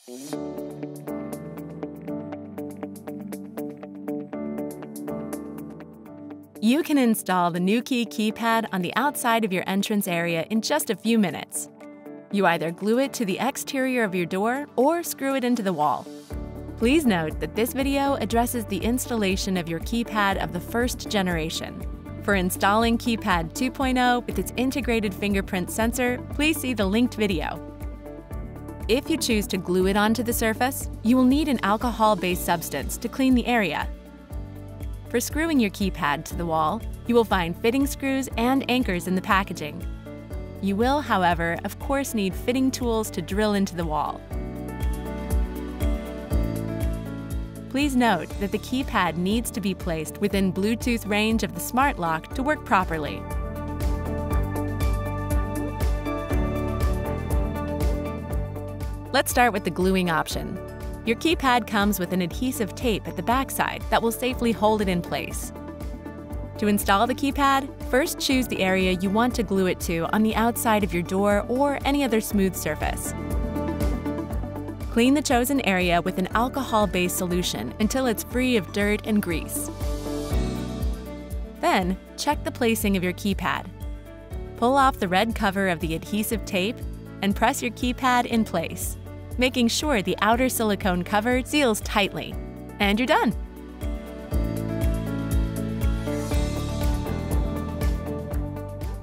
You can install the Nuki Keypad on the outside of your entrance area in just a few minutes. You either glue it to the exterior of your door or screw it into the wall. Please note that this video addresses the installation of your keypad of the first generation. For installing Keypad 2.0 with its integrated fingerprint sensor, please see the linked video. If you choose to glue it onto the surface, you will need an alcohol-based substance to clean the area. For screwing your keypad to the wall, you will find fitting screws and anchors in the packaging. You will, however, of course need fitting tools to drill into the wall. Please note that the keypad needs to be placed within Bluetooth range of the Smart Lock to work properly. Let's start with the gluing option. Your keypad comes with an adhesive tape at the backside that will safely hold it in place. To install the keypad, first choose the area you want to glue it to on the outside of your door or any other smooth surface. Clean the chosen area with an alcohol-based solution until it's free of dirt and grease. Then, check the placing of your keypad. Pull off the red cover of the adhesive tape and press your keypad in place, making sure the outer silicone cover seals tightly. And you're done!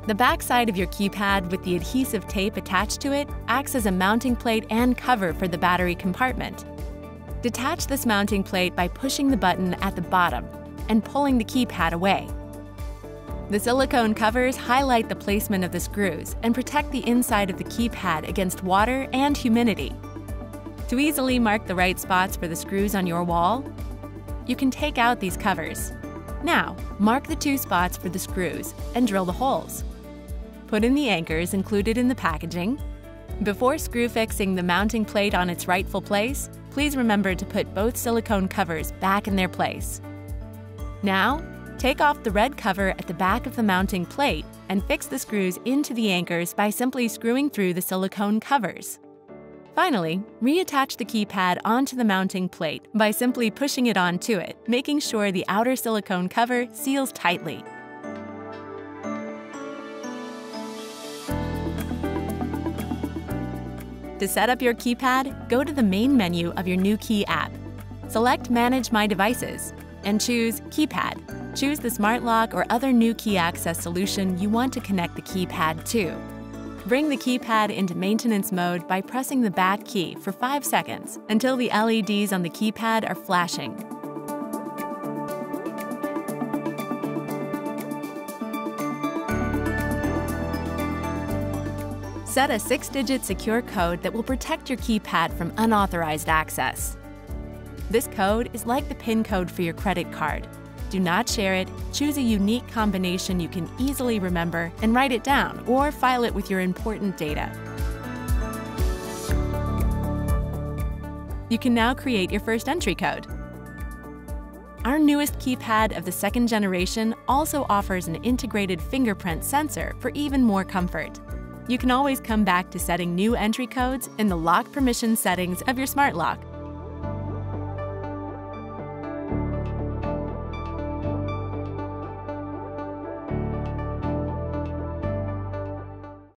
The back side of your keypad with the adhesive tape attached to it acts as a mounting plate and cover for the battery compartment. Detach this mounting plate by pushing the button at the bottom and pulling the keypad away. The silicone covers highlight the placement of the screws and protect the inside of the keypad against water and humidity. To easily mark the right spots for the screws on your wall, you can take out these covers. Now, mark the 2 spots for the screws and drill the holes. Put in the anchors included in the packaging. Before screw fixing the mounting plate on its rightful place, please remember to put both silicone covers back in their place. Now, take off the red cover at the back of the mounting plate and fix the screws into the anchors by simply screwing through the silicone covers. Finally, reattach the keypad onto the mounting plate by simply pushing it onto it, making sure the outer silicone cover seals tightly. To set up your keypad, go to the main menu of your Nuki app. Select Manage My Devices and choose Keypad. Choose the Smart Lock or other Nuki access solution you want to connect the keypad to. Bring the keypad into maintenance mode by pressing the back key for 5 seconds until the LEDs on the keypad are flashing. Set a 6-digit secure code that will protect your keypad from unauthorized access. This code is like the PIN code for your credit card. Do not share it, choose a unique combination you can easily remember, and write it down or file it with your important data. You can now create your first entry code. Our newest keypad of the 2nd generation also offers an integrated fingerprint sensor for even more comfort. You can always come back to setting new entry codes in the lock permission settings of your Smart Lock.